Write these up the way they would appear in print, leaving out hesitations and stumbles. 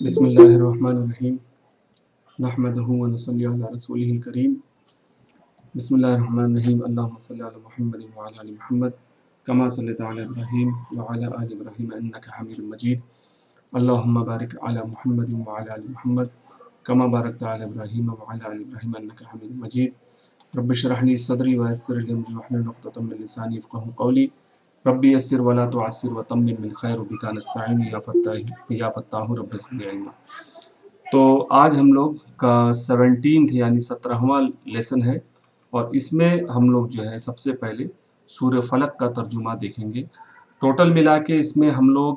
بسم اللہ الرحمن الرحیم نحمدہ و نصلی علی رسولہ الکریم بسم اللہ الرحمن الرحیم اللہم صلی علی محمد وعلی آل محمد کما صلیت علی ابراہیم وعلی آل ابراہیم انک حمید مجید اللہم بارک علی محمد وعلی آل محمد کما بارکت علی ابراہیم وعلی آل ابراہیم انک حمید مجید رب اشرح لی صدری ویسر لی امری واحلل عقدۃ من لسانی یفقهوا قولی ربی یسر ولا تعسر وتمم بالخیر بک نستعین یا فتاح رب زدنی علما۔ تو آج ہم لوگ کا 17 یعنی 17واں لیسن ہے، اور اس میں ہم لوگ جو ہے سب سے پہلے سورہ فلق کا ترجمہ دیکھیں گے۔ ٹوٹل ملا کے اس میں ہم لوگ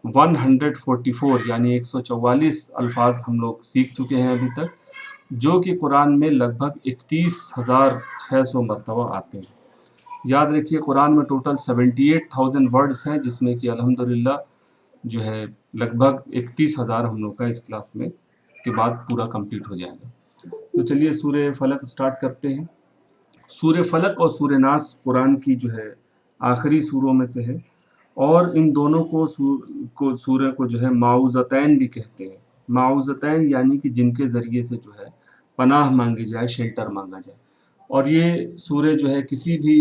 144 یعنی 144 الفاظ ہم لوگ سیکھ چکے ہیں ابھی تک، جو کہ قرآن میں لگ بھگ 31,600 مرتبہ آتے ہیں۔ یاد رکھیے قرآن میں ٹوٹل 78,000 ورڈز ہیں، جس میں کہ الحمدللہ جو ہے لگ بھگ 31,000 ہم لوگ کا اس کلاس میں کے بعد پورا کمپلیٹ ہو جائے گا۔ تو چلیے سورہ فلق سٹارٹ کرتے ہیں۔ سورہ فلق اور سورہ ناس قرآن کی جو ہے آخری سوروں میں سے ہے، اور ان دونوں کو سورہ کو جو ہے معوذتین بھی کہتے ہیں۔ معوذتین یعنی کہ جن کے ذریعے سے جو ہے پناہ مانگی جائے، شیلٹر مانگا جائے، اور یہ سورہ جو ہے کسی بھی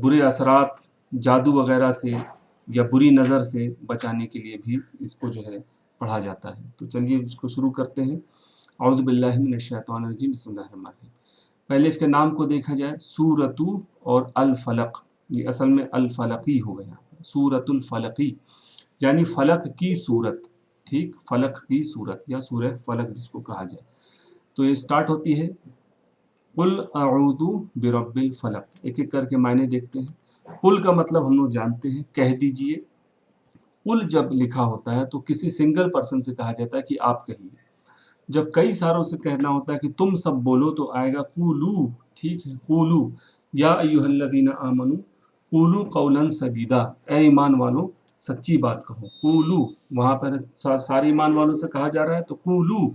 برے اثرات، جادو وغیرہ سے یا بری نظر سے بچانے کے لیے بھی اس کو جو ہے پڑھا جاتا ہے۔ تو چلیے اس کو شروع کرتے ہیں۔ اعوذ باللہ من الشیطان الرجیم، بسم اللہ الرحمن الرحیم۔ پہلے اس کے نام کو دیکھا جائے، سورۃ اور الفلق، یہ اصل میں الفلقی ہو گیا، سورۃ الفلقی یعنی فلق کی صورت، ٹھیک، فلق کی صورت یا سورہ فلق جس کو کہا جائے۔ تو یہ سٹارٹ ہوتی ہے قل اعوذ برب الفلق۔ ایک ایک کر کے معنی دیکھتے ہیں۔ قل کا مطلب ہم لوگ جانتے ہیں، کہہ دیجئے۔ قل جب لکھا ہوتا ہے تو کسی سنگل پرسن سے کہا جاتا ہے کہ آپ کہیے۔ جب کئی ساروں سے کہنا ہوتا ہے کہ تم سب بولو تو آئے گا قولو، ٹھیک ہے، قولو یا ایھا الذین آمنوا قولوا قولا سدیدا، اے ایمان والو سچی بات کہو۔ قولو وہاں پر سارے ایمان والوں سے کہا جا رہا ہے، تو قولو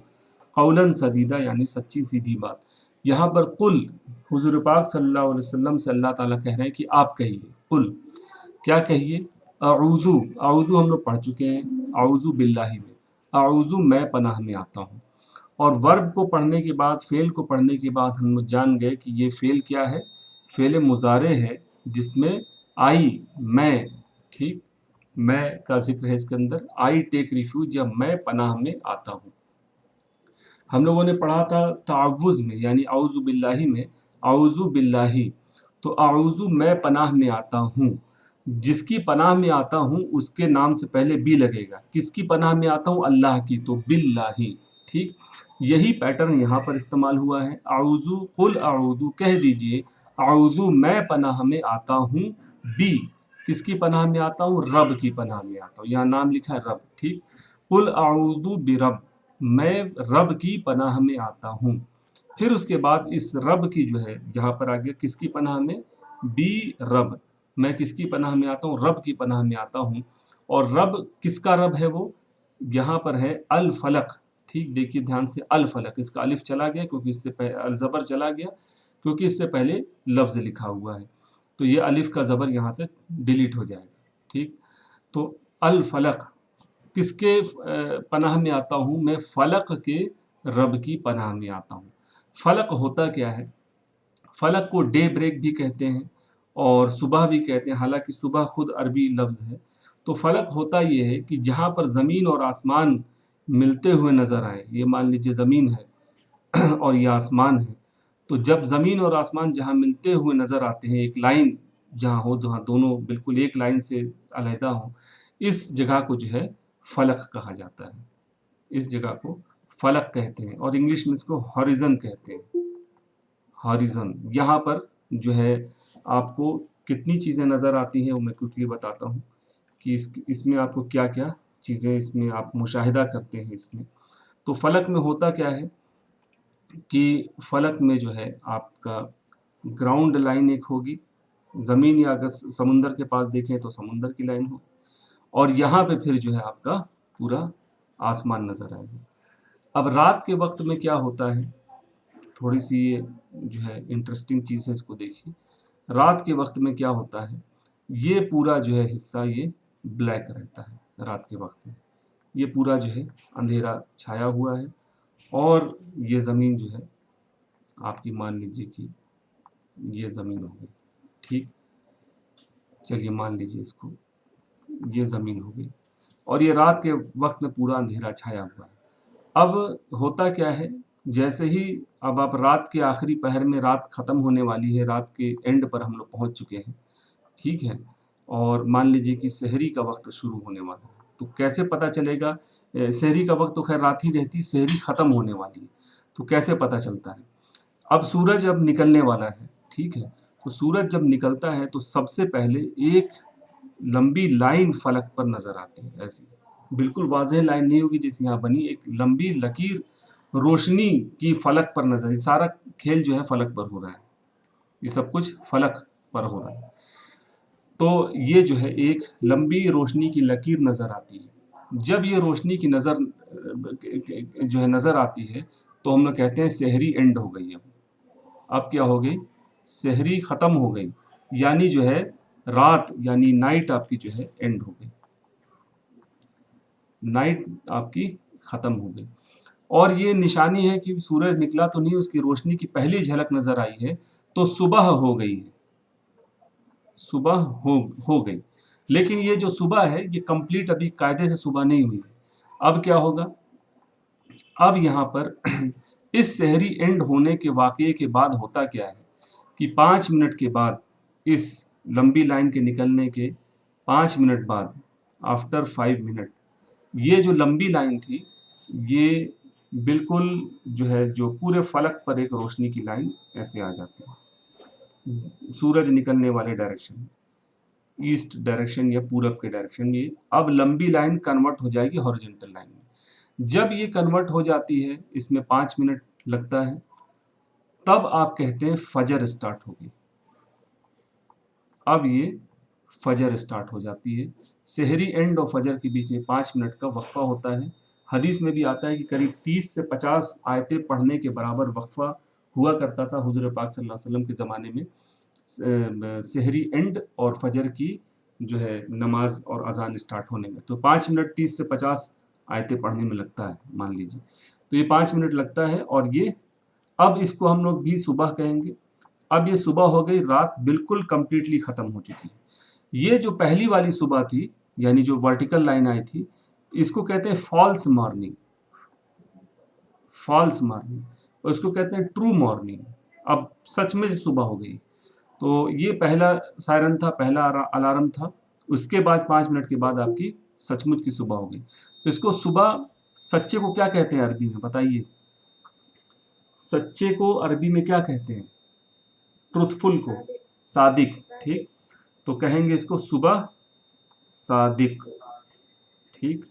قولا سدیدا یعنی سچی سیدھی بات۔ یہاں پر قل حضور پاک صلی اللہ علیہ وسلم سے اللہ تعالیٰ کہہ رہے ہیں کہ آپ کہیے۔ قل کیا کہیے؟ اعوذ، اعوذ ہم لوگ پڑھ چکے ہیں، اعوذ باللہ میں، اعوذ میں پناہ میں آتا ہوں۔ اور ورب کو پڑھنے کے بعد، فعل کو پڑھنے کے بعد ہم لوگ جان گئے کہ یہ فعل کیا ہے، فعل مضارع ہے، جس میں آئی، میں، ٹھیک، میں کا ذکر ہے اس کے اندر، آئی ٹیک ریفیوج یا میں پناہ میں آتا ہوں۔ ہم لوگوں نے پڑھا تھا تعوذ میں یعنی اعوذ باللہ میں، اعوذ باللہ، تو اعوذ میں پناہ میں آتا ہوں۔ جس کی پناہ میں آتا ہوں اس کے نام سے پہلے بھی لگے گا۔ کس کی پناہ میں آتا ہوں؟ اللہ کی، تو باللہ، ٹھیک۔ یہی پیٹرن یہاں پر استعمال ہوا ہے۔ اعوذ، قل اعوذ، کہہ دیجئے اعوذ میں پناہ میں آتا ہوں، بھی کس کی پناہ میں آتا ہوں؟ رب کی پناہ میں آتا ہوں۔ یہاں نام لکھا ہے رب، ٹھیک۔ قل اعوذ برب، میں رب کی پناہ میں آتا ہوں۔ پھر اس کے بعد اس رب کی جو ہے جہاں پر آگے کس کی پناہ میں؟ بی رب، میں کس کی پناہ میں آتا ہوں؟ رب کی پناہ میں آتا ہوں۔ اور رب کس کا رب ہے؟ وہ یہاں پر ہے الفلق، ٹھیک، دیکھیے دھیان سے، الفلق، اس کا الف چلا گیا کیونکہ اس سے پہلے الزبر چلا گیا کیونکہ اس سے پہلے لفظ لکھا ہوا ہے، تو یہ الف کا زبر یہاں سے ڈیلیٹ ہو جائے گا، ٹھیک۔ تو الفلق کس کے پناہ میں آتا ہوں؟ میں فلق کے رب کی پناہ میں آتا ہوں۔ فلق ہوتا کیا ہے؟ فلق کو ڈے بریک بھی کہتے ہیں اور صبح بھی کہتے ہیں، حالانکہ صبح خود عربی لفظ ہے۔ تو فلق ہوتا یہ ہے کہ جہاں پر زمین اور آسمان ملتے ہوئے نظر آئے، یہ مان لیجئے زمین ہے اور یہ آسمان ہے، تو جب زمین اور آسمان جہاں ملتے ہوئے نظر آتے ہیں، ایک لائن جہاں ہو، جہاں دونوں بالکل ایک لائن سے علیحدہ ہوں، اس جگہ کو جو ہے فلق کہا جاتا ہے۔ اس جگہ کو فلق کہتے ہیں، اور انگلش میں اس کو ہاریزن کہتے ہیں، ہاریزن۔ یہاں پر جو ہے آپ کو کتنی چیزیں نظر آتی ہیں وہ میں کوئکلی بتاتا ہوں کہ اس میں آپ کو کیا کیا چیزیں اس میں آپ مشاہدہ کرتے ہیں اس میں۔ تو فلق میں ہوتا کیا ہے کہ فلق میں جو ہے آپ کا گراؤنڈ لائن ایک ہوگی، زمین یا اگر سمندر کے پاس دیکھیں تو سمندر کی لائن ہوگی، اور یہاں پہ پھر جو ہے آپ کا پورا آسمان نظر آئے گا۔ اب رات کے وقت میں کیا ہوتا ہے، تھوڑی سی یہ جو ہے انٹرسٹنگ چیز ہے، اس کو دیکھیے۔ رات کے وقت میں کیا ہوتا ہے، یہ پورا جو ہے حصہ یہ بلیک رہتا ہے رات کے وقت میں، یہ پورا جو ہے اندھیرا چھایا ہوا ہے، اور یہ زمین جو ہے آپ کی مان لیجیے کہ یہ زمین ہو گئی، ٹھیک، چلیے مان لیجیے اس کو، یہ زمین ہو گئی، اور یہ رات کے وقت میں پورا اندھیرا چھایا ہوا ہے۔ اب ہوتا کیا ہے، جیسے ہی اب آپ رات کے آخری پہر میں، رات ختم ہونے والی ہے، رات کے اینڈ پر ہم لوگ پہنچ چکے ہیں، ٹھیک ہے، اور مان لیجیے کہ سحری کا وقت شروع ہونے والا ہے، تو کیسے پتہ چلے گا؟ سحری کا وقت تو خیر رات ہی رہتی، سحری ختم ہونے والی ہے، تو کیسے پتہ چلتا ہے؟ اب سورج اب نکلنے والا ہے، ٹھیک ہے، تو سورج جب نکلتا ہے تو سب سے پہلے ایک لمبی لائن فلک پر نظر آتی ہے، ایسی بالکل واضح لائن نہیں ہوگی جیسے یہاں بنی، ایک لمبی لکیر روشنی کی فلک پر نظر، یہ سارا کھیل جو ہے فلک پر ہو رہا ہے، یہ سب کچھ فلک پر ہو رہا ہے، تو یہ جو ہے ایک لمبی روشنی کی لکیر نظر آتی ہے۔ جب یہ روشنی کی نظر جو ہے نظر آتی ہے تو ہم لوگ کہتے ہیں سحری اینڈ ہو گئی، اب کیا ہو گئی؟ سحری ختم ہو گئی، یعنی جو ہے رات یعنی نائٹ آپ کی جو ہے اینڈ ہو گئی، نائٹ آپ کی ختم ہو گئی، اور یہ نشانی ہے کہ سورج نکلا تو نہیں، اس کی روشنی کی پہلی جھلک نظر آئی ہے تو صبح ہو گئی ہے، صبح ہو گئی، لیکن یہ جو صبح ہے یہ کمپلیٹ ابھی قاعدے سے صبح نہیں ہوئی ہے۔ اب کیا ہوگا؟ اب یہاں پر اس سحری اینڈ ہونے کے واقعے کے بعد ہوتا کیا ہے کہ 5 منٹ کے بعد، اس لمبی لائن کے نکلنے کے 5 منٹ بعد، آفٹر 5 منٹ، یہ جو لمبی لائن تھی یہ بالکل جو ہے جو پورے فلک پر ایک روشنی کی لائن ایسے آ جاتی ہے، سورج نکلنے والے ڈائریکشن، ایسٹ ڈائریکشن یا پورب کے ڈائریکشن میں، اب لمبی لائن کنورٹ ہو جائے گی ہاریزونٹل لائن میں۔ جب یہ کنورٹ ہو جاتی ہے، اس میں 5 منٹ لگتا ہے، تب آپ کہتے ہیں فجر اسٹارٹ ہوگی، اب یہ فجر اسٹارٹ ہو جاتی ہے۔ سحری اینڈ اور فجر کے بیچ میں 5 منٹ کا وقفہ ہوتا ہے، حدیث میں بھی آتا ہے کہ قریب 30 سے 50 آیتیں پڑھنے کے برابر وقفہ ہوا کرتا تھا حضور پاک صلی اللہ علیہ وسلم کے زمانے میں، سحری اینڈ اور فجر کی جو ہے نماز اور اذان اسٹارٹ ہونے میں، تو 5 منٹ 30 سے 50 آیتیں پڑھنے میں لگتا ہے، مان لیجیے، تو یہ 5 منٹ لگتا ہے، اور یہ اب اس کو ہم لوگ بھی صبح کہیں گے۔ اب یہ صبح ہو گئی، رات بالکل کمپلیٹلی ختم ہو چکی ہے۔ یہ جو پہلی والی صبح تھی، یعنی جو ورٹیکل لائن آئی تھی، اس کو کہتے ہیں فالس مارننگ، فالس مارننگ، اور اس کو کہتے ہیں ٹرو مارننگ، اب سچ میں صبح ہو گئی۔ تو یہ پہلا سائرن تھا، پہلا الارم تھا، اس کے بعد 5 منٹ کے بعد آپ کی سچ مچ کی صبح ہو گئی۔ تو اس کو صبح، سچے کو کیا کہتے ہیں عربی میں بتائیے؟ سچے کو عربی میں کیا کہتے ہیں؟ ٹروتھفل کو صادق، ٹھیک، تو کہیں گے اس کو صبح صادق، ٹھیک،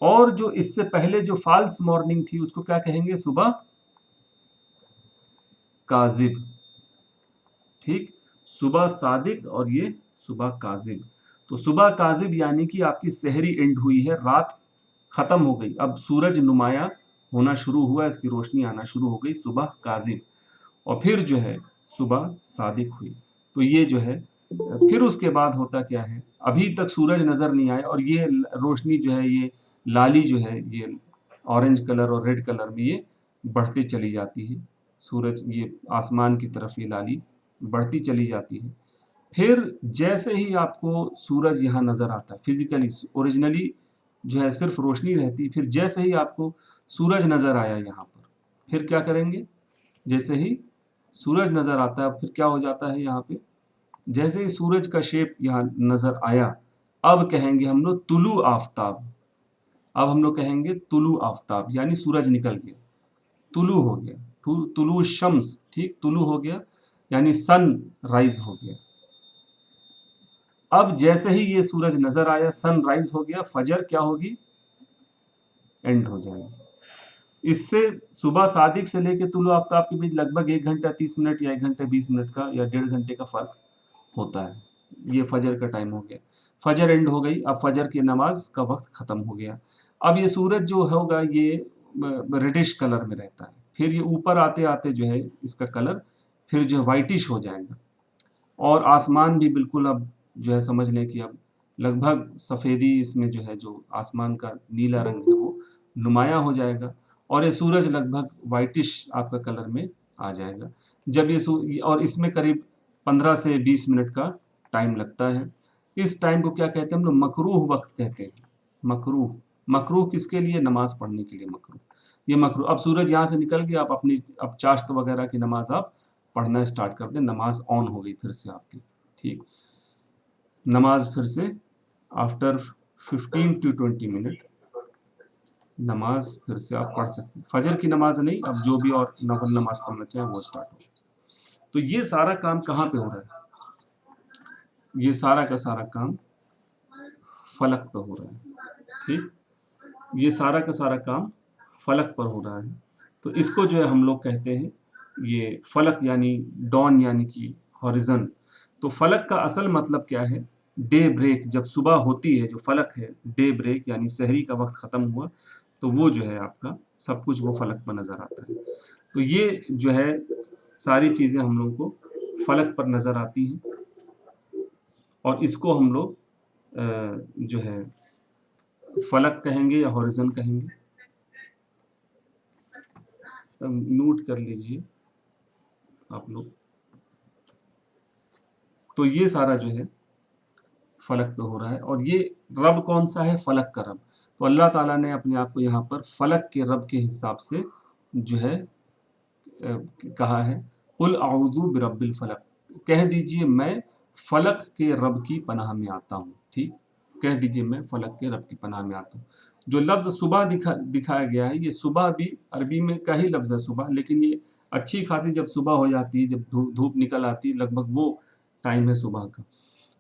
اور جو اس سے پہلے جو فالس مارننگ تھی اس کو کیا کہیں گے؟ صبح کاذب، ٹھیک، صبح صادق اور یہ صبح کاذب، تو صبح کاذب یعنی کہ آپ کی سحری اینڈ ہوئی ہے، رات ختم ہو گئی، اب سورج نمایاں ہونا شروع ہوا، اس کی روشنی آنا شروع ہو گئی، صبح کاذب، اور پھر جو ہے صبح صادق ہوئی۔ تو یہ جو ہے پھر اس کے بعد ہوتا کیا ہے، ابھی تک سورج نظر نہیں آئے، اور یہ روشنی جو ہے، یہ لالی جو ہے، یہ اورنج کلر اور ریڈ کلر میں یہ بڑھتی چلی جاتی ہے، سورج یہ آسمان کی طرف یہ لالی بڑھتی چلی جاتی ہے۔ پھر جیسے ہی آپ کو سورج یہاں نظر آتا ہے فزیکلی، اوریجنلی جو ہے صرف روشنی رہتی، پھر جیسے ہی آپ کو سورج نظر آیا یہاں پر، پھر کیا کریں گے؟ جیسے ہی سورج نظر آتا ہے پھر کیا ہو جاتا ہے یہاں پہ، جیسے ہی سورج کا شیپ یہاں نظر آیا، اب کہیں گے ہم لوگ طلوع آفتاب، اب ہم لوگ کہیں گے طلوع آفتاب، یعنی سورج نکل گیا، طلوع ہو گیا، طلوع شمس، ٹھیک، طلوع ہو گیا یعنی سن رائز ہو گیا۔ اب جیسے ہی یہ سورج نظر آیا، سن رائز ہو گیا، فجر کیا ہوگی؟ اینڈ ہو جائے گی۔ اس سے صبح صادق سے لے کے طلوع آفتاب کے بیچ لگ بھگ 1 گھنٹہ 30 منٹ یا 1 گھنٹہ 20 منٹ کا یا 1.5 گھنٹے کا فرق ہوتا ہے، یہ فجر کا ٹائم ہو گیا، فجر اینڈ ہو گئی، اب فجر کی نماز کا وقت ختم ہو گیا۔ اب یہ سورج جو ہوگا یہ ریڈش کلر میں رہتا ہے، پھر یہ اوپر آتے آتے جو ہے اس کا کلر پھر جو ہے وائٹش ہو جائے گا، اور آسمان بھی بالکل اب جو ہے سمجھ لیں کہ اب لگ بھگ سفیدی اس میں جو ہے جو آسمان کا نیلا رنگ ہے وہ نمایاں ہو جائے گا اور یہ سورج لگ بھگ وائٹش آپ کا کلر میں آ جائے گا جب یہ اور اس میں قریب 15 سے 20 منٹ کا ٹائم لگتا ہے. اس ٹائم کو کیا کہتے ہیں ہم لوگ مکروہ وقت کہتے ہیں. مکروہ کس کے لیے؟ نماز پڑھنے کے لیے مکروہ. یہ مکروہ اب سورج یہاں سے نکل گیا آپ اپنی اب چاشت وغیرہ کی نماز آپ پڑھنا اسٹارٹ کر دیں. نماز آن ہو گئی پھر سے آپ کی. ٹھیک نماز پھر سے آفٹر 15 to 20 منٹ نماز پھر سے آپ پڑھ سکتے ہیں. فجر کی نماز نہیں اب جو بھی اور نفل نماز پڑھنا چاہیں وہ اسٹارٹ ہو. تو یہ سارا کام کہاں پہ ہو رہا ہے؟ یہ سارا کا سارا کام فلک پہ ہو رہا ہے. ٹھیک یہ سارا کا سارا کام فلک پر ہو رہا ہے. تو اس کو جو ہے ہم لوگ کہتے ہیں یہ فلک یعنی ڈان یعنی کہ ہاریزن. تو فلک کا اصل مطلب کیا ہے؟ Day break. جب صبح ہوتی ہے جو فلک ہے ڈے بریک یعنی سحری کا وقت ختم ہوا تو وہ جو ہے آپ کا سب کچھ وہ فلک پر نظر آتا ہے. تو یہ جو ہے ساری چیزیں ہم لوگوں کو فلک پر نظر آتی ہیں اور اس کو ہم لوگ جو ہے فلک کہیں گے یا ہاریزن کہیں گے. نوٹ کر لیجئے آپ لوگ. تو یہ سارا جو ہے فلک پہ ہو رہا ہے اور یہ رب کون سا ہے؟ فلک کا رب. تو اللہ تعالیٰ نے اپنے آپ کو یہاں پر فلک کے رب کے حساب سے جو ہے کہا ہے قل اعوذ برب الفلق. کہہ دیجئے میں فلک کے رب کی پناہ میں آتا ہوں. ٹھیک کہہ دیجئے میں فلک کے رب کی پناہ میں آتا ہوں. جو لفظ صبح دکھایا گیا ہے یہ صبح بھی عربی میں کا ہی لفظ ہے صبح, لیکن یہ اچھی خاصی جب صبح ہو جاتی ہے جب دھوپ نکل آتی ہے لگ بھگ وہ ٹائم ہے صبح کا.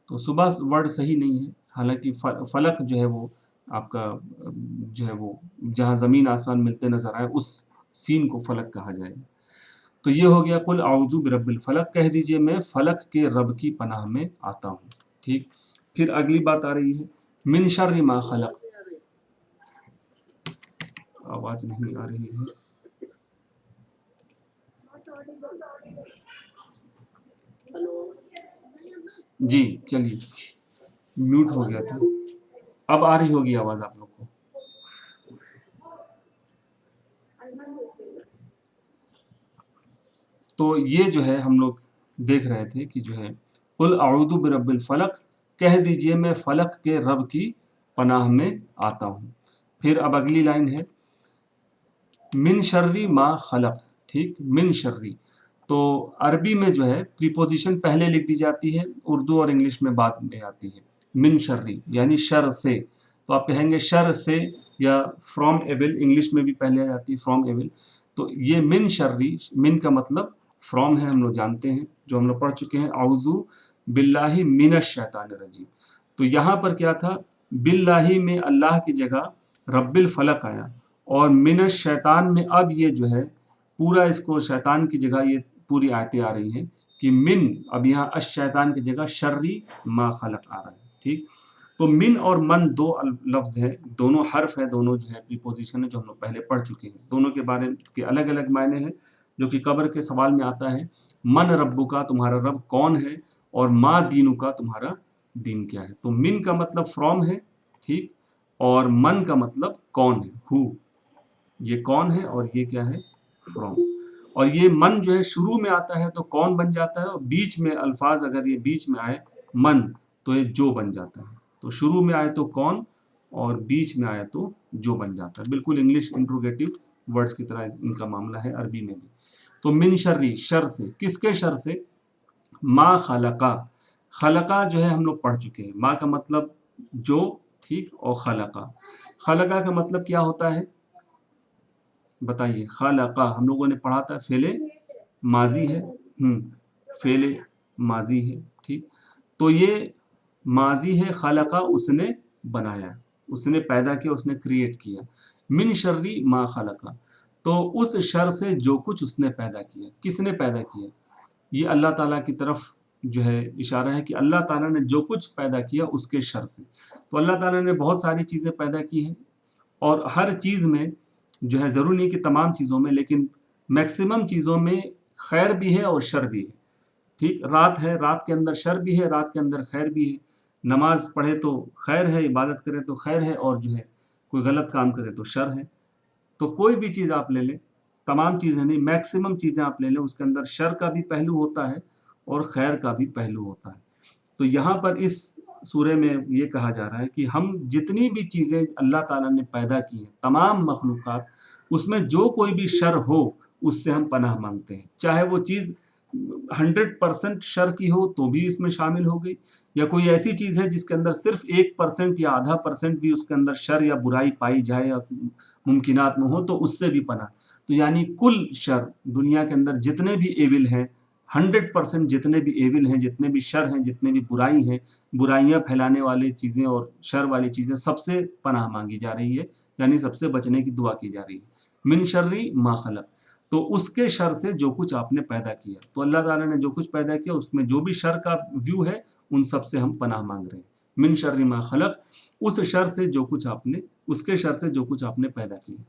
تو صبح ورڈ صحیح نہیں ہے, حالانکہ فلک جو ہے وہ آپ کا جو ہے وہ جہاں زمین آسمان ملتے نظر آئے اس سین کو فلک کہا جائے گا. تو یہ ہو گیا قل اعوذ برب الفلق. کہہ دیجئے میں فلک کے رب کی پناہ میں آتا ہوں. ٹھیک پھر اگلی بات آ رہی ہے من شر ما خلق. آواز نہیں آ رہی ہے. جی چلیے میوٹ ہو گیا تھا. اب آ رہی ہوگی آواز آپ لوگ کو. تو یہ جو ہے ہم لوگ دیکھ رہے تھے کہ جو ہے قل اعوذ برب الفلق. کہہ دیجئے میں فلک کے رب کی پناہ میں آتا ہوں. پھر اب اگلی لائن ہے من شر ما خلق. ٹھیک من شری. تو عربی میں جو ہے پریپوزیشن پہلے لکھ دی جاتی ہے, اردو اور انگلش میں بعد میں آتی ہے. من شری یعنی شر سے. تو آپ کہیں گے شر سے یا فرام ایول, انگلش میں بھی پہلے آتی ہے فرام ایول. تو یہ من شری, من کا مطلب فرام ہے ہم لوگ جانتے ہیں جو ہم لوگ پڑھ چکے ہیں اعوذ باللہ من الشیطان الرجیم. تو یہاں پر کیا تھا باللہ میں اللہ کی جگہ رب الفلق آیا اور من الشیطان میں اب یہ جو ہے پورا اس کو شیطان کی جگہ یہ پوری آیتیں آ رہی ہیں کہ من اب یہاں الشیطان کی جگہ شری ما خلق آ رہا ہے. ٹھیک تو من اور من دو لفظ ہیں, دونوں حرف ہیں, دونوں جو ہے پریپوزیشن ہے جو ہم لوگ پہلے پڑھ چکے ہیں. دونوں کے بارے کے الگ الگ معنی ہیں جو کہ قبر کے سوال میں آتا ہے. من ربو کا تمہارا رب کون ہے اور ما دینو کا تمہارا دین کیا ہے. تو من کا مطلب فرام ہے. ٹھیک اور من کا مطلب کون ہے, ہو. یہ کون ہے اور یہ کیا ہے فرام. اور یہ من جو ہے شروع میں آتا ہے تو کون بن جاتا ہے, اور بیچ میں الفاظ اگر یہ بیچ میں آئے من تو یہ جو بن جاتا ہے. تو شروع میں آئے تو کون اور بیچ میں آئے تو جو بن جاتا ہے. بالکل انگلش انٹروگیٹو ورڈز کی طرح ان کا معاملہ ہے عربی میں بھی. تو من شری شر سے, کس کے شر سے؟ ما خلقا. خلقا جو ہے ہم لوگ پڑھ چکے ہیں. ما کا مطلب جو, ٹھیک, اور خلقا. خلقا کا مطلب کیا ہوتا ہے بتائیے؟ خلقا ہم لوگوں نے پڑھا تھا فعل ماضی ہے, فعل ماضی ہے. ٹھیک تو یہ ماضی ہے. خلقا اس نے بنایا, اس نے پیدا کیا, اس نے کریٹ کیا. من شری ما خلقا تو اس شر سے جو کچھ اس نے پیدا کیا. کس نے پیدا کیا؟ یہ اللہ تعالیٰ کی طرف جو ہے اشارہ ہے کہ اللہ تعالیٰ نے جو کچھ پیدا کیا اس کے شر سے. تو اللہ تعالیٰ نے بہت ساری چیزیں پیدا کی ہیں اور ہر چیز میں جو ہے ضروری نہیں کہ تمام چیزوں میں, لیکن میکسیمم چیزوں میں خیر بھی ہے اور شر بھی ہے. ٹھیک رات ہے, رات کے اندر شر بھی ہے, رات کے اندر خیر بھی ہے. نماز پڑھے تو خیر ہے، عبادت کرے تو خیر ہے، اور جو ہے کوئی غلط کام کرے تو شر ہے۔ تو کوئی بھی چیز آپ لے لیں، تمام چیزیں نہیں، میکسیمم چیزیں آپ لے لیں، اس کے اندر شر کا بھی پہلو ہوتا ہے اور خیر کا بھی پہلو ہوتا ہے۔ تو یہاں پر اس سورہ میں یہ کہا جا رہا ہے کہ ہم جتنی بھی چیزیں اللہ تعالیٰ نے پیدا کی ہیں، تمام مخلوقات، اس میں جو کوئی بھی شر ہو اس سے ہم پناہ مانگتے ہیں، چاہے وہ چیز 100% شر کی ہو تو بھی اس میں شامل ہو گئی، یا کوئی ایسی چیز ہے جس کے اندر صرف 1% یا آدھا % بھی اس کے اندر شر یا برائی پائی جائے یا ممکنات میں ہو تو اس سے بھی پناہ۔ تو یعنی کل شر، دنیا کے اندر جتنے بھی ایول ہیں، 100% جتنے بھی ایول ہیں، جتنے بھی شر ہیں، جتنے بھی برائی ہیں، برائیاں پھیلانے والی چیزیں اور شر والی چیزیں، سب سے پناہ مانگی جا رہی ہے، یعنی سب سے بچنے کی دعا کی جا رہی ہے۔ من شر ما خلق، تو اس کے شر سے جو کچھ آپ نے پیدا کیا، تو اللہ تعالیٰ نے جو کچھ پیدا کیا اس میں جو بھی شر کا ویو ہے ان سب سے ہم پناہ مانگ رہے ہیں۔ من شر ما خلق، اس شر سے جو کچھ آپ نے، اس کے شر سے جو کچھ آپ نے پیدا کیا۔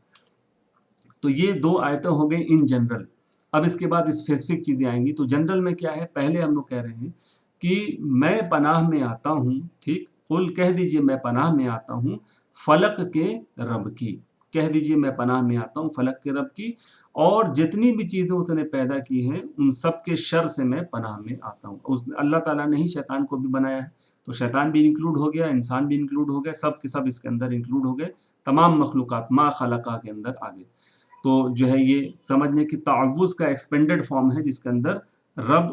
تو یہ 2 آیتیں ہو گئی ان جنرل۔ اب اس کے بعد اسپیسیفک چیزیں آئیں گی۔ تو جنرل میں کیا ہے، پہلے ہم لوگ کہہ رہے ہیں کہ میں پناہ میں آتا ہوں، ٹھیک، قل کہہ دیجئے میں پناہ میں آتا ہوں فلک کے رب کی، کہہ دیجئے میں پناہ میں آتا ہوں فلک کے رب کی، اور جتنی بھی چیزیں اس نے پیدا کی ہیں ان سب کے شر سے میں پناہ میں آتا ہوں۔ اللہ تعالیٰ نے ہی شیطان کو بھی بنایا ہے، تو شیطان بھی انکلوڈ ہو گیا، انسان بھی انکلوڈ ہو گیا، سب کے سب اس کے اندر انکلوڈ ہو گئے، تمام مخلوقات ما خلقہ کے اندر آ گئے۔ تو جو ہے یہ سمجھنے کی تعوض کا ایکسپینڈڈ فارم ہے، جس کے اندر رب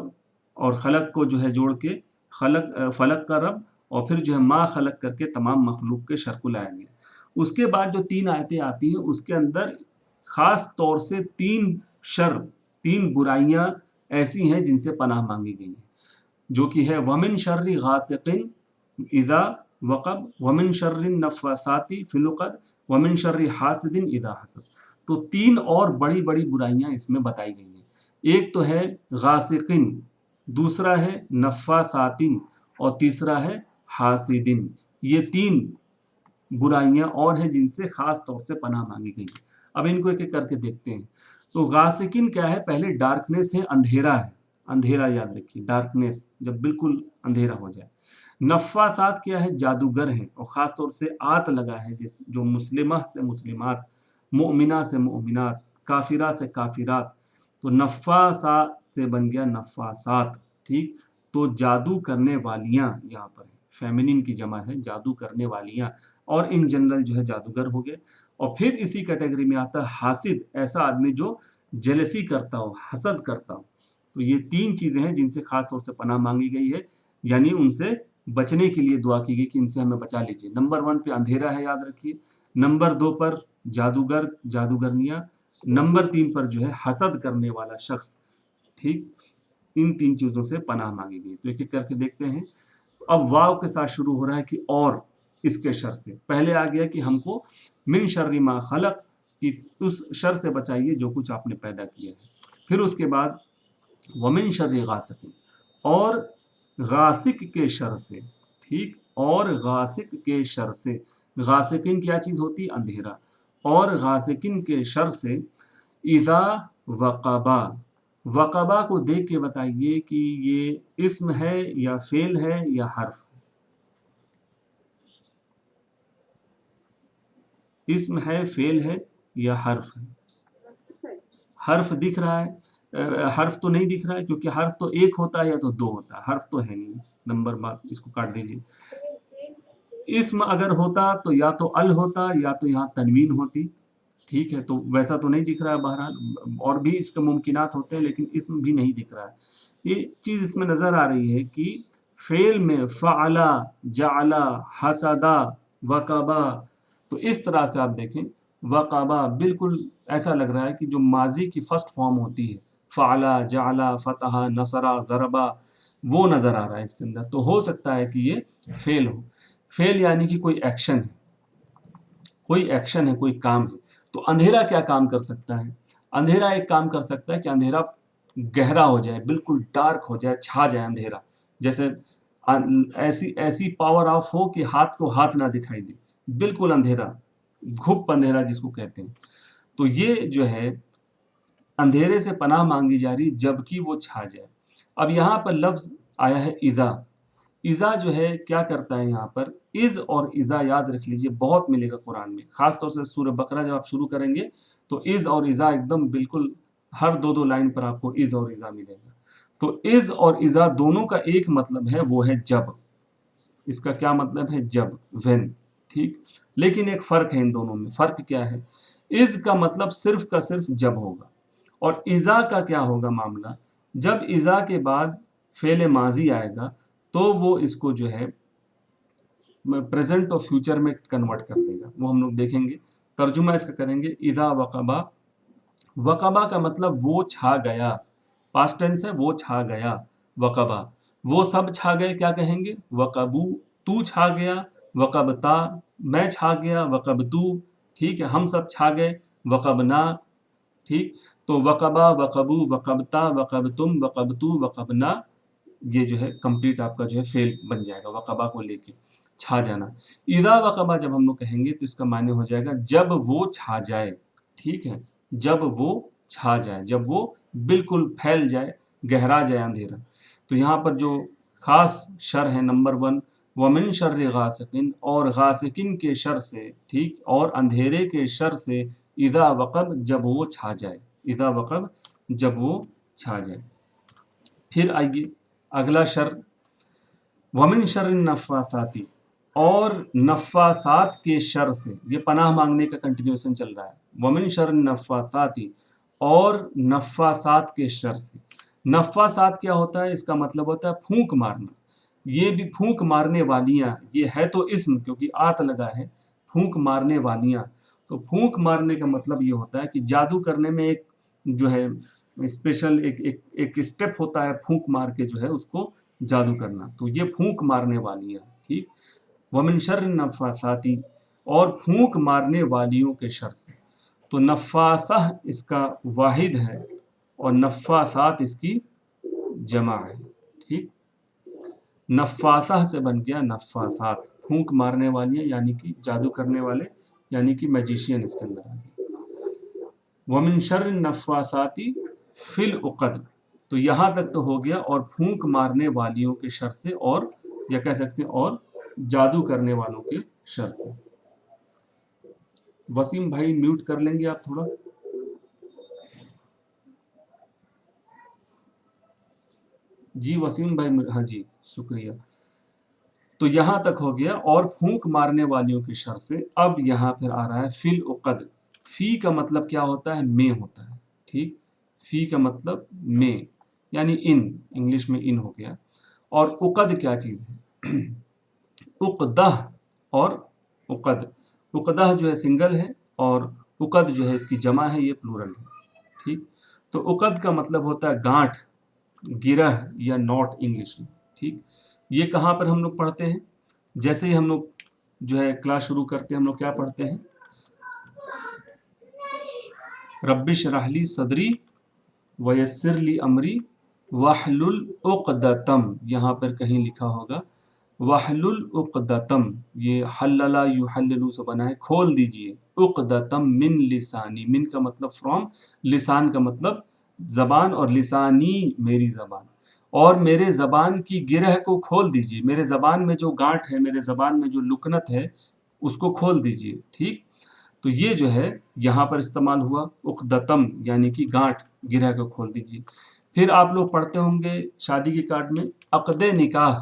اور خلق کو جو ہے جوڑ کے فلک کا رب، اور پھر جو ہے ما خلق کر کے تمام مخلوق کے شر کو لایا گیا۔ اس کے بعد جو 3 آیتیں آتی ہیں اس کے اندر خاص طور سے 3 شر، 3 برائیاں ایسی ہیں جن سے پناہ مانگی گئی ہیں، جو کہ ہے ومن شر غاسق اذا وقب ومن شر النفاثات فی العقد ومن شر حاسد اذا حسد۔ تو 3 اور بڑی بڑی برائیاں اس میں بتائی گئی ہیں۔ ایک تو ہے غاسقن، دوسرا ہے نفاثاتن، اور تیسرا ہے حاسدن۔ یہ 3 برائیاں اور ہیں جن سے خاص طور سے پناہ مانگی گئی ہیں۔ اب ان کو ایک ایک کر کے دیکھتے ہیں۔ تو غاسقن کیا ہے، پہلے ڈارکنیس ہے، اندھیرا ہے، اندھیرا یاد رکھیے، ڈارکنیس جب بالکل اندھیرا ہو جائے۔ نفاثات کیا ہے، جادوگر ہیں، اور خاص طور سے آت لگا ہے جو مسلمہ سے مسلمات، مؤمنہ سے مؤمنات، کافرہ سے کافرات، تو نفاسا سے بن گیا نفاسات، ٹھیک۔ تو جادو کرنے والیاں یہاں پر ہے، فیمنین کی جمع ہے، جادو کرنے والیاں، اور ان جنرل جو ہے جادوگر ہو گئے۔ اور پھر اسی کیٹیگری میں آتا ہے حاسد، ایسا آدمی جو جیلسی کرتا ہو، حسد کرتا ہو۔ تو یہ 3 چیزیں ہیں جن سے خاص طور سے پناہ مانگی گئی ہے، یعنی ان سے بچنے کے لیے دعا کی گئی کہ ان سے ہمیں بچا لیجیے۔ نمبر 1 پہ اندھیرا ہے، یاد رکھیے۔ نمبر 2 پر جادوگر، جادوگرنیاں۔ نمبر 3 پر جو ہے حسد کرنے والا شخص، ٹھیک۔ ان 3 چیزوں سے پناہ مانگی گئی۔ تو ایک ایک کر کے دیکھتے ہیں۔ اب واو کے ساتھ شروع ہو رہا ہے کہ اور اس کے شر سے، پہلے آ گیا کہ ہم کو من شر ما خلق، کہ اس شر سے بچائیے جو کچھ آپ نے پیدا کیا ہے۔ پھر اس کے بعد ومن شر غاسق، اور غاسق کے شر سے، ٹھیک، اور غاسق کے شر سے۔ غاسقین کیا چیز ہوتی ہے، اندھیرا، اور غاسقین کے شر سے اذا وقبا۔ وقبا کو دیکھ کے بتائیے کہ یہ اسم ہے یا فعل ہے یا حرف ہے۔ اسم ہے، فعل ہے یا حرف ہے؟ حرف دکھ رہا ہے، حرف تو نہیں دکھ رہا ہے، کیونکہ حرف تو 1 ہوتا ہے یا تو 2 ہوتا ہے، حرف تو ہے نہیں۔ نمبر بات اس کو کاٹ دیجیے۔ اسم اگر ہوتا تو یا تو ال ہوتا یا تو یہاں تنوین ہوتی، ٹھیک ہے، تو ویسا تو نہیں دکھ رہا ہے۔ بہرحال اور بھی اس کے ممکنات ہوتے ہیں، لیکن اسم بھی نہیں دکھ رہا ہے۔ یہ چیز اس میں نظر آ رہی ہے کہ فعل میں فعلا، جعلا، حسدا، وقبا، تو اس طرح سے آپ دیکھیں وقبا بالکل ایسا لگ رہا ہے کہ جو ماضی کی فرسٹ فارم ہوتی ہے، فعلا، جعلا، فتح، نصرا، ضربا، وہ نظر آ رہا ہے اس کے اندر۔ تو ہو سکتا ہے کہ یہ فعل ہو۔ فعل یعنی کہ کوئی ایکشن ہے، کوئی ایکشن ہے، کوئی کام ہے۔ تو اندھیرا کیا کام کر سکتا ہے؟ اندھیرا ایک کام کر سکتا ہے کہ اندھیرا گہرا ہو جائے، بالکل ڈارک ہو جائے، چھا جائے اندھیرا، جیسے ایسی پاور آف ہو کہ ہاتھ کو ہاتھ نہ دکھائی دے، بالکل اندھیرا، گھپ اندھیرا جس کو کہتے ہیں۔ تو یہ جو ہے اندھیرے سے پناہ مانگی جا رہی جبکہ وہ چھا جائے۔ اب یہاں پر لفظ آیا ہے اذا، اذا جو ہے کیا کرتا ہے یہاں پر، از اور اذا یاد رکھ لیجئے بہت ملے گا قرآن میں، خاص طور سے سورہ بقرہ جب آپ شروع کریں گے تو از اور اذا ایک دم بالکل ہر دو دو لائن پر آپ کو از اور اذا ملے گا. تو از اور اذا دونوں کا ایک مطلب ہے، وہ ہے جب. اس کا کیا مطلب ہے؟ جب، وین. ٹھیک، لیکن ایک فرق ہے ان دونوں میں. فرق کیا ہے؟ از کا مطلب صرف کا صرف جب ہوگا، اور اذا کا کیا ہوگا معاملہ؟ جب اذا کے بعد فعل ماضی آئے گا تو وہ اس کو جو ہے پریزنٹ اور فیوچر میں کنورٹ کر دے گا. وہ ہم لوگ دیکھیں گے. ترجمہ اس کا کریں گے. اذا وقبا، وقبا کا مطلب وہ چھا گیا، پاسٹ ٹینس ہے، وہ چھا گیا. وقبا، وہ سب چھا گئے، کیا کہیں گے؟ وقبو، تو چھا گیا. وقبتا، میں چھا گیا. وقبتو، ٹھیک ہے، ہم سب چھا گئے. وقبنا، ٹھیک. تو وقبا، وقبو، وقبتا، وقبتم، وقبتو، وقبنا، یہ جو ہے کمپلیٹ آپ کا جو ہے فعل بن جائے گا وقبا کو لے کے، چھا جانا. اذا وقبا جب ہم لوگ کہیں گے تو اس کا معنی ہو جائے گا جب وہ چھا جائے. ٹھیک ہے، جب وہ چھا جائے، جب وہ بالکل پھیل جائے، گہرا جائے اندھیرا. تو یہاں پر جو خاص شر ہے نمبر 1، ومن شر غاسقین، اور غاسقین کے شر سے، ٹھیک، اور اندھیرے کے شر سے، اذا وقب جب وہ چھا جائے. اذا وقب جب وہ چھا جائے. پھر آئیے اگلا شر، ومن شر النفاثات، اور نفاسات کے شر سے. یہ پناہ مانگنے کا کنٹینیوشن چل رہا ہے. ومن شر النفاثات، اور نفاسات کے شر سے. نفاسات کیا ہوتا ہے؟ اس کا مطلب ہوتا ہے پھونک مارنا. یہ بھی پھونک مارنے والیاں، یہ ہے تو اسم کیونکہ آت لگا ہے، پھونک مارنے والیاں. تو پھونک مارنے کا مطلب یہ ہوتا ہے کہ جادو کرنے میں ایک جو ہے اسپیشل ایک اسٹیپ ہوتا ہے، پھونک مار کے جو ہے اس کو جادو کرنا. تو یہ پھونک مارنے والیاں، ٹھیک. ومن شر النفاثات، اور پھونک مارنے والیوں کے شر سے. تو نفاسہ اس کا واحد ہے اور نفاسات اس کی جمع ہے. ٹھیک، نفاسہ سے بن گیا نفاسات، پھونک مارنے والیاں یعنی کہ جادو کرنے والے، یعنی کہ میجیشین اس کے اندر آ گئے. ومن شر النفاثات فی العقد، تو یہاں تک تو ہو گیا، اور پھونک مارنے والیوں کے شر سے، اور یا کہہ سکتے ہیں اور جادو کرنے والوں کے شر سے. وسیم بھائی میوٹ کر لیں گے آپ تھوڑا. جی وسیم بھائی، ہاں جی شکریہ. تو یہاں تک ہو گیا اور پھونک مارنے والیوں کے شر سے. اب یہاں پھر آ رہا ہے فی العقد. فی کا مطلب کیا ہوتا ہے؟ میں ہوتا ہے. ٹھیک، فی کا مطلب میں، یعنی ان، انگلش میں ان ہو گیا. اور عقد کیا چیز ہے؟ عقدہ اور عقد. عقدہ جو ہے سنگل ہے، اور عقد جو ہے اس کی جمع ہے، یہ پلورل ہے. ٹھیک، تو عقد کا مطلب ہوتا ہے گانٹھ، گرہ یا نوٹ انگلش میں. ٹھیک، یہ کہاں پر ہم لوگ پڑھتے ہیں؟ جیسے ہی ہم لوگ جو ہے کلاس شروع کرتے ہیں، ہم لوگ کیا پڑھتے ہیں؟ رب اشرح لی صدری ویسر لی امری واحلل عقدتم، یہاں پر کہیں لکھا ہوگا واحلل عقدتم، یہ حللا یحلل سے بنا ہے، کھول دیجئے. عقدتم من لسانی، من کا مطلب فرام، لسان کا مطلب زبان، اور لسانی میری زبان، اور میرے زبان کی گرہ کو کھول دیجئے. میرے زبان میں جو گانٹھ ہے، میرے زبان میں جو لکنت ہے، اس کو کھول دیجئے. ٹھیک، تو یہ جو ہے یہاں پر استعمال ہوا عقدتم، یعنی کہ گانٹھ، گرہ کو کھول دیجئے. پھر آپ لوگ پڑھتے ہوں گے شادی کے کارڈ میں عقد نکاح.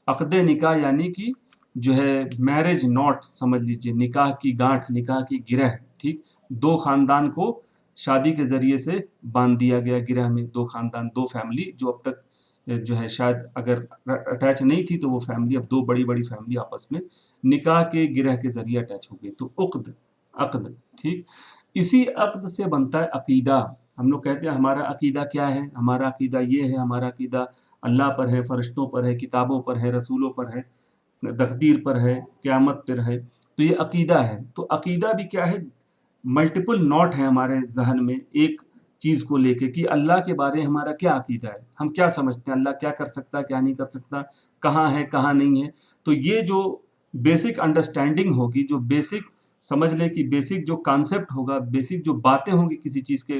عقد نکاح یعنی کہ جو ہے میرج نوٹ سمجھ لیجئے، نکاح کی گانٹھ، نکاح کی گرہ. ٹھیک، دو خاندان کو شادی کے ذریعے سے باندھ دیا گیا گرہ میں. دو خاندان، دو فیملی جو اب تک جو ہے شاید اگر اٹیچ نہیں تھی تو وہ فیملی اب دو بڑی بڑی فیملی آپس میں نکاح کے گرہ کے ذریعے اٹیچ ہو گئی. تو عقد، عقد. ٹھیک، اسی عقد سے بنتا ہے عقیدہ. ہم لوگ کہتے ہیں ہمارا عقیدہ کیا ہے؟ ہمارا عقیدہ یہ ہے، ہمارا عقیدہ اللہ پر ہے، فرشتوں پر ہے، کتابوں پر ہے، رسولوں پر ہے، تقدیر پر ہے، قیامت پر ہے. تو یہ عقیدہ ہے. تو عقیدہ بھی کیا ہے؟ ملٹیپل نوٹ ہے ہمارے ذہن میں ایک چیز کو لے کے کہ اللہ کے بارے ہمارا کیا عقیدہ ہے، ہم کیا سمجھتے ہیں، اللہ کیا کر سکتا ہے، کیا نہیں کر سکتا، کہاں ہے، کہاں نہیں ہے. تو یہ جو بیسک انڈرسٹینڈنگ ہوگی، جو بیسک سمجھ لے کہ بیسک جو کانسیپٹ ہوگا، بیسک جو باتیں ہوں گی کسی چیز کے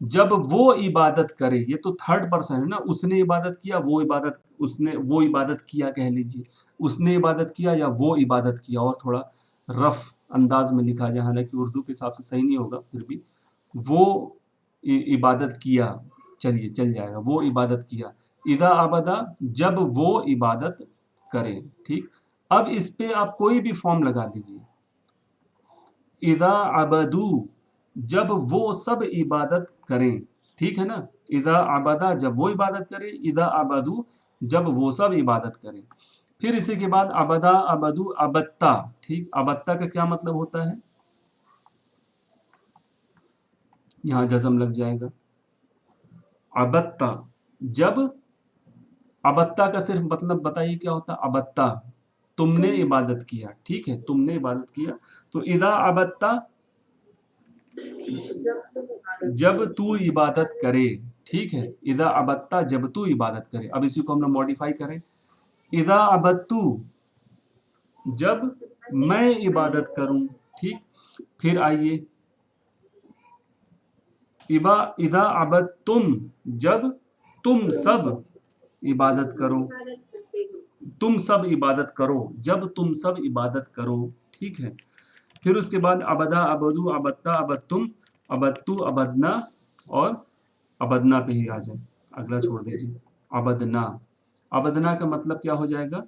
جب وہ عبادت کرے، یہ تو تھرڈ پرسن ہے نا، اس نے عبادت کیا، وہ عبادت کیا کہہ لیجیے، اس نے عبادت کیا یا وہ عبادت کیا، اور تھوڑا رف انداز میں لکھا جائے، حالانکہ اردو کے حساب سے صحیح نہیں ہوگا، پھر بھی وہ عبادت کیا، چلیے چل جائے گا، وہ عبادت کیا، اذا عبدا جب وہ عبادت کرے، ٹھیک۔ اب اس پہ آپ کوئی بھی فارم لگا دیجیے، اذا عبدو جب وہ سب عبادت کریں، ٹھیک ہے نا، اذا عبدا جب وہ عبادت کرے، اذا عبدو جب وہ سب عبادت کریں، پھر اسی کے بعد عبدا عبدو عبدتا، ٹھیک، عبدتا کا کیا مطلب ہوتا ہے، یہاں جزم لگ جائے گا، عبدتا جب، عبدتا کا صرف مطلب بتائیے کیا ہوتا ہے، عبدتا تم نے عبادت کیا، ٹھیک ہے، تم نے عبادت کیا، تو اذا عبدتا جب تو عبادت کرے، ٹھیک ہے، اذا عبدتا جب تو عبادت کرے، اب اسی کو ہم نے موڈیفائی کریں، اذا عبدتو جب میں عبادت کروں، ٹھیک، پھر آئیے اذا عبدتم جب تم سب عبادت کرو، تم سب عبادت کرو، جب تم سب عبادت کرو، ٹھیک ہے، پھر اس کے بعد عبدا عبدو عبدتا عبدتم عبدتو عبدنا، اور عبدنا پہ ہی آ جائے، اگلا چھوڑ دیجیے، عبدنا، عبدنا کا مطلب کیا ہو جائے گا،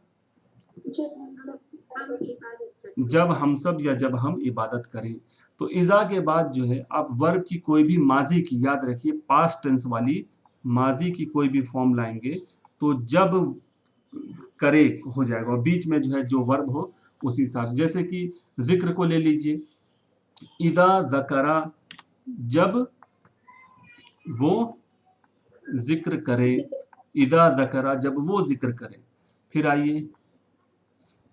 جب ہم سب یا جب ہم عبادت کریں، تو اذا کے بعد جو ہے آپ ورب کی کوئی بھی ماضی کی، یاد رکھیے پاسٹ ٹینس والی ماضی کی کوئی بھی فارم لائیں گے تو جب کرے ہو جائے گا، اور بیچ میں جو ہے جو ورب ہو اسی حساب، جیسے کہ ذکر کو لے لیجئے، اذا ذکرا جب وہ ذکر کرے، اذا ذکرا جب وہ ذکر کرے، پھر آئیے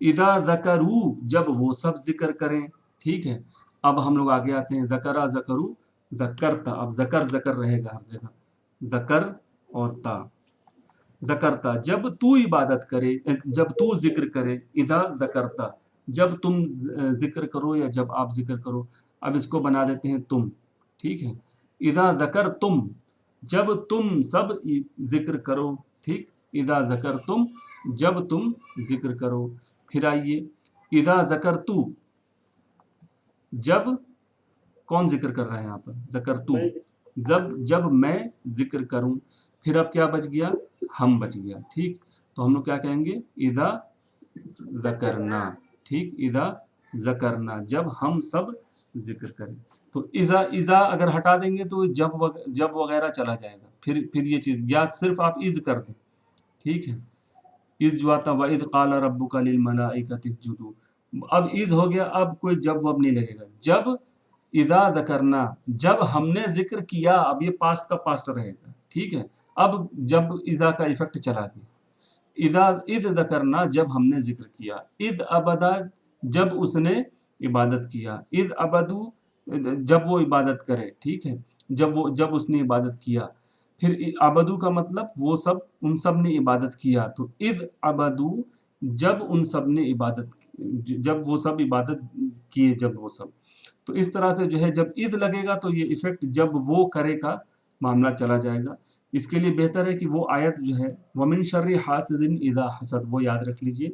اذا ذکرو جب وہ سب ذکر کریں، ٹھیک ہے، اب ہم لوگ آگے آتے ہیں، ذکرا ذکرو ذکرتا، اب ذکر رہے گا ہر جگہ، ذکر اور تا، ذکرتا جب تو عبادت کرے، جب تو ذکر کرے، اذا ذکرتا جب تم ذکر کرو یا جب آپ ذکر کرو، اب اس کو بنا دیتے ہیں تم، ٹھیک ہے، اذا ذکرتم جب تم سب ذکر کرو، ٹھیک، اذا ذکرتم جب تم ذکر کرو، پھر آئیے اذا ذکرتو جب کون ذکر کر رہا ہے یہاں پر، ذکرتو جب میں ذکر کروں، پھر اب کیا بچ گیا، ہم بچ گیا، ٹھیک، تو ہم لوگ کیا کہیں گے، اذا ذکرنا، ٹھیک، اذا ذکرنا جب ہم سب ذکر کریں، تو اذا اگر ہٹا دیں گے تو جب وغیرہ چلا جائے گا، پھر یہ چیز، یا صرف آپ از کر دیں، ٹھیک ہے، از جو آتا وَإِذْ قَالَ رَبُّكَ لِلْمَلَائِكَةِ اسْجُدُوا، اب از ہو گیا، اب کوئی جب وب نہیں لگے گا، جب اذا ذکرنا جب ہم نے ذکر کیا، اب یہ پاسٹ کا پاسٹ رہے گا، ٹھیک ہے، اب جب اذا کا ایفیکٹ چلا گیا، اذ ذکرنا جب ہم نے ذکر کیا، اذ ابدا جب اس نے عبادت کیا، اذ ابدو جب وہ عبادت کرے، ٹھیک ہے، جب اس نے عبادت کیا، پھر عبدو کا مطلب وہ سب، ان سب نے عبادت کیا، تو اذ عبدو جب ان سب نے عبادت، جب وہ سب عبادت کیے، جب وہ سب، تو اس طرح سے جو ہے جب اذ لگے گا تو یہ ایفیکٹ جب وہ کرے کا معاملہ چلا جائے گا، اس کے لیے بہتر ہے کہ وہ آیت جو ہے وَمِن شَرِّ حَاسِدٍ اِذَا حَسَد، وہ یاد رکھ لیجئے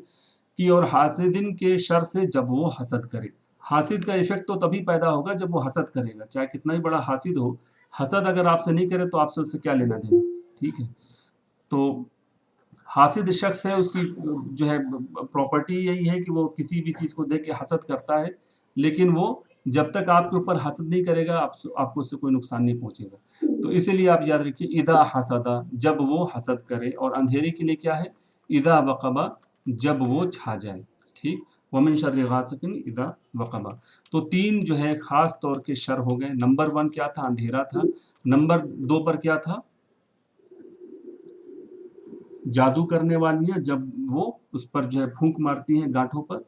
کہ اور حاسدن کے شر سے جب وہ حسد کرے، حاسد کا ایفیکٹ تو تبھی پیدا ہوگا جب وہ حسد کرے گا، چاہے کتنا ہی بڑا حاسد ہو، حسد اگر آپ سے نہیں کرے تو آپ سے اس سے کیا لینا دینا، ٹھیک ہے، تو حاسد شخص ہے، اس کی جو ہے پراپرٹی یہی ہے کہ وہ کسی بھی چیز کو دیکھ کے حسد کرتا ہے، لیکن وہ جب تک آپ کے اوپر حسد نہیں کرے گا آپ کو اس سے کوئی نقصان نہیں پہنچے گا، تو اسی لیے آپ یاد رکھیے اذا حسدا جب وہ حسد کرے، اور اندھیرے کے لیے کیا ہے، اذا وقبا جب وہ چھا جائے، ٹھیک، ومن شر غاسق اذا وقبا، تو تین جو ہے خاص طور کے شر ہو گئے، نمبر 1 کیا تھا، اندھیرا تھا، نمبر 2 پر کیا تھا، جادو کرنے والیاں جب وہ اس پر جو ہے پھونک مارتی ہیں گانٹھوں پر،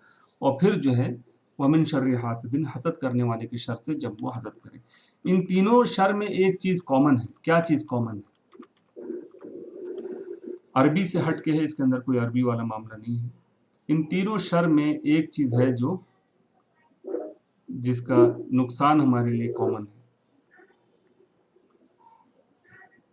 اور پھر جو ہے ومن شر حاسد حسد کرنے والے کے شر سے جب وہ حسد کرے، ان تینوں شر میں ایک چیز کامن ہے، کیا چیز کامن ہے، عربی سے ہٹ کے ہے، اس کے اندر کوئی عربی والا معاملہ نہیں ہے، ان تینوں شر میں ایک چیز ہے جو جس کا نقصان ہمارے لیے کامن ہے،